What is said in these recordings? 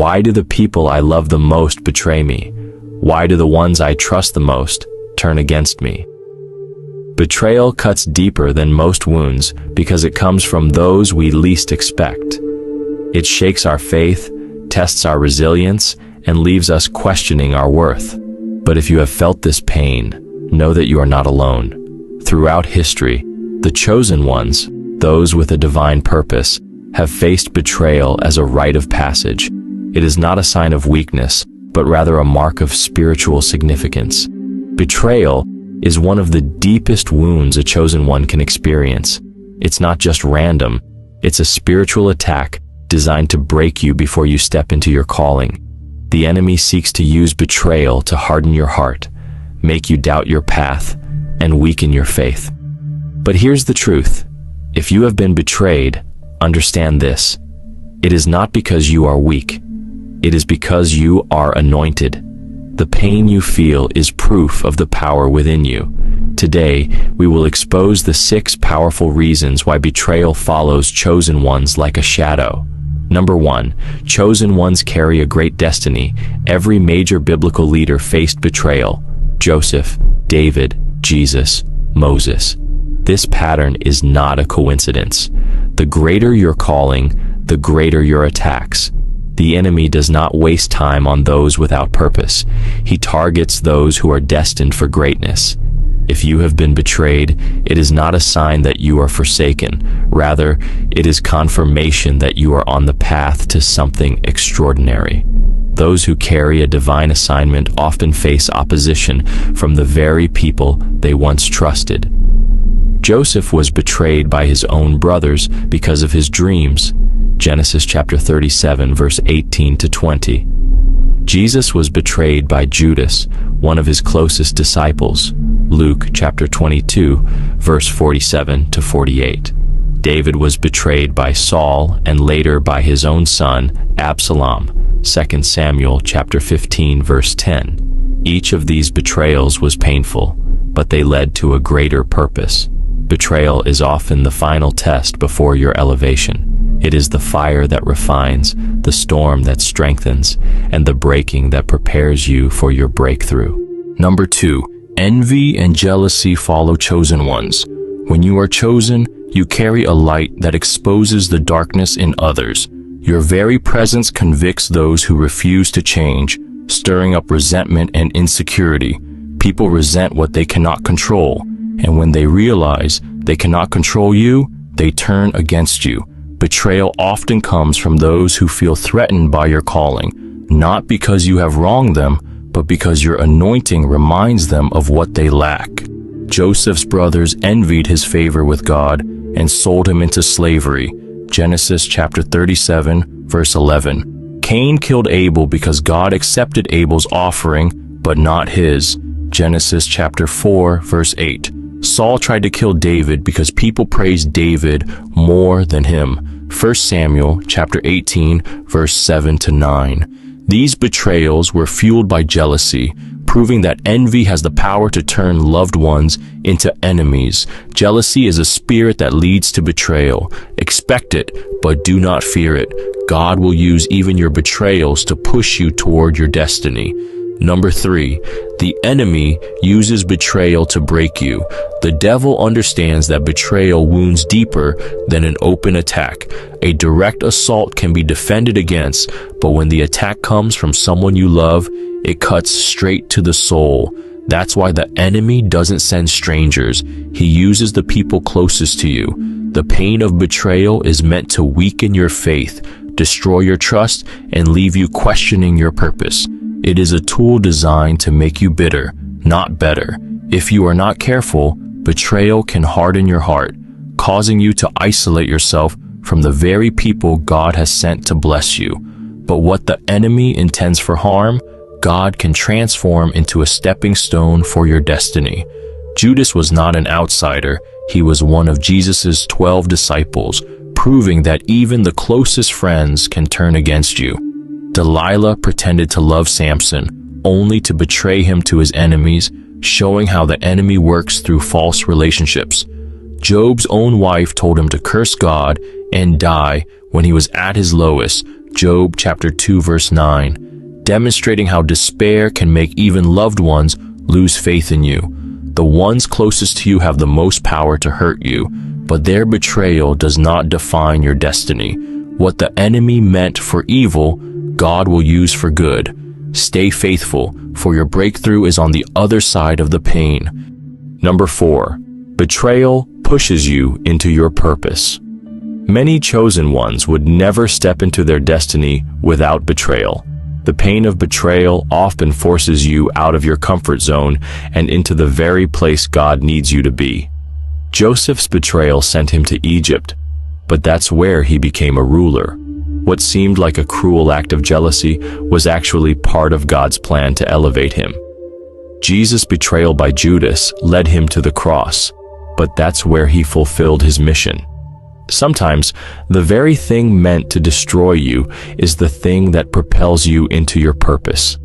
Why do the people I love the most betray me? Why do the ones I trust the most turn against me? Betrayal cuts deeper than most wounds because it comes from those we least expect. It shakes our faith, tests our resilience, and leaves us questioning our worth. But if you have felt this pain, know that you are not alone. Throughout history, the chosen ones, those with a divine purpose, have faced betrayal as a rite of passage. It is not a sign of weakness, but rather a mark of spiritual significance. Betrayal is one of the deepest wounds a chosen one can experience. It's not just random, it's a spiritual attack designed to break you before you step into your calling. The enemy seeks to use betrayal to harden your heart, make you doubt your path, and weaken your faith. But here's the truth. If you have been betrayed, understand this. It is not because you are weak. It is because you are anointed. The pain you feel is proof of the power within you. Today, we will expose the 6 powerful reasons why betrayal follows chosen ones like a shadow. Number 1, chosen ones carry a great destiny. Every major biblical leader faced betrayal. Joseph, David, Jesus, Moses. This pattern is not a coincidence. The greater your calling, the greater your attacks. The enemy does not waste time on those without purpose. He targets those who are destined for greatness. If you have been betrayed, it is not a sign that you are forsaken. Rather, it is confirmation that you are on the path to something extraordinary. Those who carry a divine assignment often face opposition from the very people they once trusted. Joseph was betrayed by his own brothers because of his dreams. Genesis chapter 37, verse 18 to 20. Jesus was betrayed by Judas, one of his closest disciples. Luke chapter 22, verse 47 to 48. David was betrayed by Saul and later by his own son, Absalom. 2 Samuel chapter 15, verse 10. Each of these betrayals was painful, but they led to a greater purpose. Betrayal is often the final test before your elevation. It is the fire that refines, the storm that strengthens, and the breaking that prepares you for your breakthrough. Number 2, envy and jealousy follow chosen ones. When you are chosen, you carry a light that exposes the darkness in others. Your very presence convicts those who refuse to change, stirring up resentment and insecurity. People resent what they cannot control, and when they realize they cannot control you, they turn against you. Betrayal often comes from those who feel threatened by your calling, not because you have wronged them, but because your anointing reminds them of what they lack. Joseph's brothers envied his favor with God and sold him into slavery. Genesis chapter 37, verse 11. Cain killed Abel because God accepted Abel's offering, but not his. Genesis chapter 4, verse 8. Saul tried to kill David because people praised David more than him. 1 Samuel chapter 18, verse 7 to 9. These betrayals were fueled by jealousy, proving that envy has the power to turn loved ones into enemies. Jealousy is a spirit that leads to betrayal. Expect it, but do not fear it. God will use even your betrayals to push you toward your destiny. Number 3, the enemy uses betrayal to break you. The devil understands that betrayal wounds deeper than an open attack. A direct assault can be defended against, but when the attack comes from someone you love, it cuts straight to the soul. That's why the enemy doesn't send strangers. He uses the people closest to you. The pain of betrayal is meant to weaken your faith, destroy your trust, and leave you questioning your purpose. It is a tool designed to make you bitter, not better. If you are not careful, betrayal can harden your heart, causing you to isolate yourself from the very people God has sent to bless you. But what the enemy intends for harm, God can transform into a stepping stone for your destiny. Judas was not an outsider. He was one of Jesus' 12 disciples, proving that even the closest friends can turn against you. Delilah pretended to love Samson, only to betray him to his enemies, showing how the enemy works through false relationships. Job's own wife told him to curse God and die when he was at his lowest. Job chapter 2 verse 9, demonstrating how despair can make even loved ones lose faith in you. The ones closest to you have the most power to hurt you, but their betrayal does not define your destiny. What the enemy meant for evil, God will use for good. Stay faithful, for your breakthrough is on the other side of the pain. Number 4. Betrayal pushes you into your purpose. Many chosen ones would never step into their destiny without betrayal. The pain of betrayal often forces you out of your comfort zone and into the very place God needs you to be. Joseph's betrayal sent him to Egypt, but that's where he became a ruler. What seemed like a cruel act of jealousy was actually part of God's plan to elevate him. Jesus' betrayal by Judas led him to the cross, but that's where he fulfilled his mission. Sometimes, the very thing meant to destroy you is the thing that propels you into your purpose.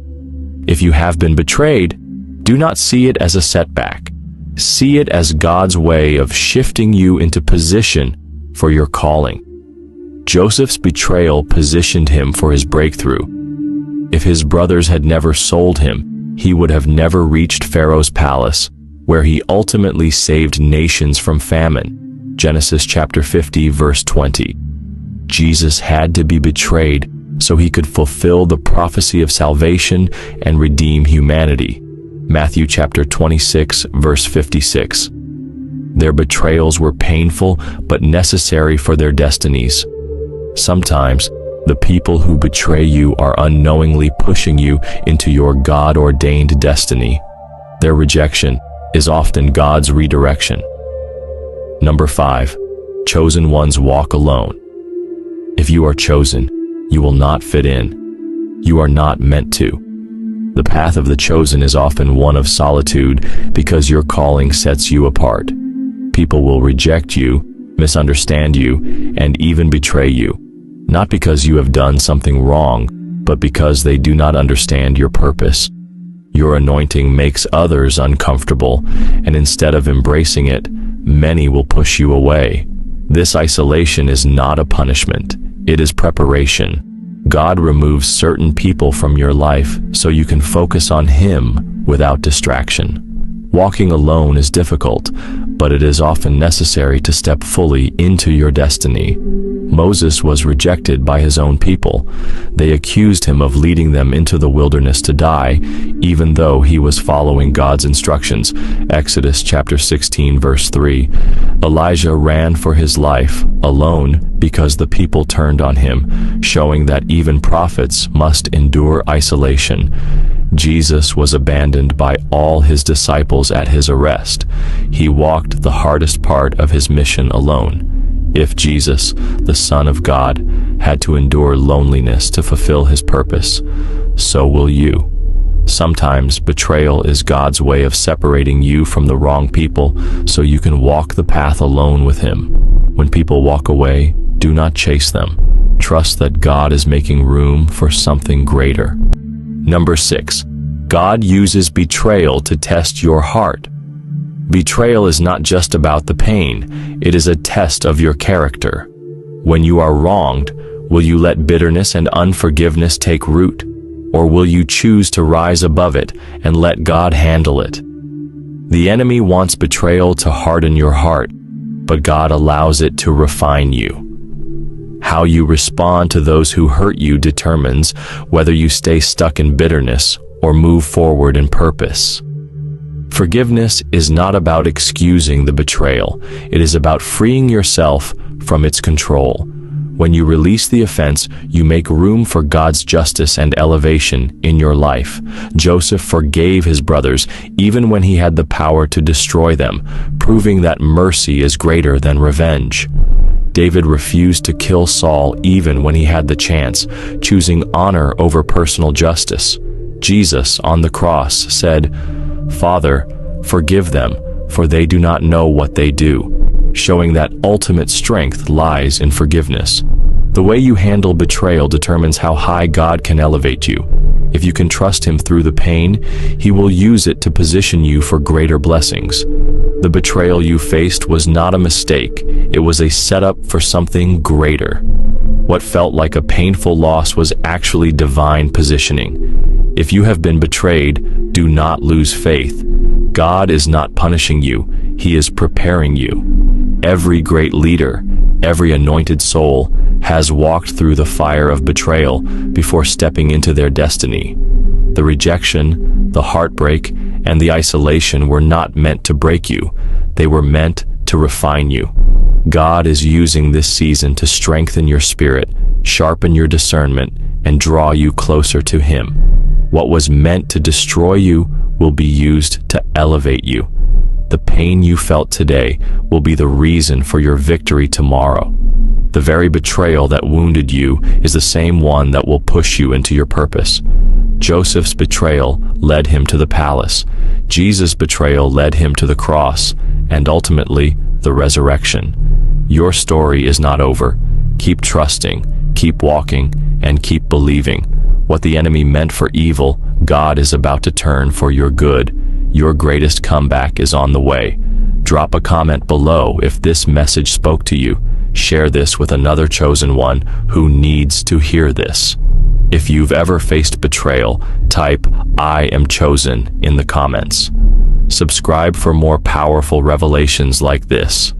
If you have been betrayed, do not see it as a setback. See it as God's way of shifting you into position for your calling. Joseph's betrayal positioned him for his breakthrough. If his brothers had never sold him, he would have never reached Pharaoh's palace, where he ultimately saved nations from famine. Genesis chapter 50 verse 20. Jesus had to be betrayed so he could fulfill the prophecy of salvation and redeem humanity. Matthew chapter 26 verse 56. Their betrayals were painful but necessary for their destinies. Sometimes, the people who betray you are unknowingly pushing you into your God-ordained destiny. Their rejection is often God's redirection. Number 5. Chosen ones walk alone. If you are chosen, you will not fit in. You are not meant to. The path of the chosen is often one of solitude because your calling sets you apart. People will reject you, misunderstand you, and even betray you, not because you have done something wrong, but because they do not understand your purpose. Your anointing makes others uncomfortable, and instead of embracing it, many will push you away. This isolation is not a punishment, it is preparation. God removes certain people from your life so you can focus on Him without distraction. Walking alone is difficult, but it is often necessary to step fully into your destiny. Moses was rejected by his own people. They accused him of leading them into the wilderness to die, even though he was following God's instructions. Exodus chapter 16 verse 3. Elijah ran for his life, alone, because the people turned on him, showing that even prophets must endure isolation. Jesus was abandoned by all his disciples at his arrest. He walked the hardest part of his mission alone. If Jesus, the Son of God, had to endure loneliness to fulfill his purpose, so will you. Sometimes betrayal is God's way of separating you from the wrong people so you can walk the path alone with Him. When people walk away, do not chase them. Trust that God is making room for something greater. Number 6. God uses betrayal to test your heart. Betrayal is not just about the pain, it is a test of your character. When you are wronged, will you let bitterness and unforgiveness take root? Or will you choose to rise above it and let God handle it? The enemy wants betrayal to harden your heart, but God allows it to refine you. How you respond to those who hurt you determines whether you stay stuck in bitterness or move forward in purpose. Forgiveness is not about excusing the betrayal. It is about freeing yourself from its control. When you release the offense, you make room for God's justice and elevation in your life. Joseph forgave his brothers even when he had the power to destroy them, proving that mercy is greater than revenge. David refused to kill Saul even when he had the chance, choosing honor over personal justice. Jesus, on the cross, said, "Father, forgive them, for they do not know what they do," showing that ultimate strength lies in forgiveness. The way you handle betrayal determines how high God can elevate you. If you can trust Him through the pain, He will use it to position you for greater blessings. The betrayal you faced was not a mistake, it was a setup for something greater. What felt like a painful loss was actually divine positioning. If you have been betrayed, do not lose faith. God is not punishing you, He is preparing you. Every great leader, every anointed soul, has walked through the fire of betrayal before stepping into their destiny. The rejection, the heartbreak, and the isolation were not meant to break you. They were meant to refine you. God is using this season to strengthen your spirit, sharpen your discernment, and draw you closer to Him. What was meant to destroy you will be used to elevate you. The pain you felt today will be the reason for your victory tomorrow. The very betrayal that wounded you is the same one that will push you into your purpose. Joseph's betrayal led him to the palace. Jesus' betrayal led him to the cross, and ultimately, the resurrection. Your story is not over. Keep trusting, keep walking, and keep believing. What the enemy meant for evil, God is about to turn for your good. Your greatest comeback is on the way. Drop a comment below if this message spoke to you. Share this with another chosen one who needs to hear this. If you've ever faced betrayal, type "I am chosen" in the comments. Subscribe for more powerful revelations like this.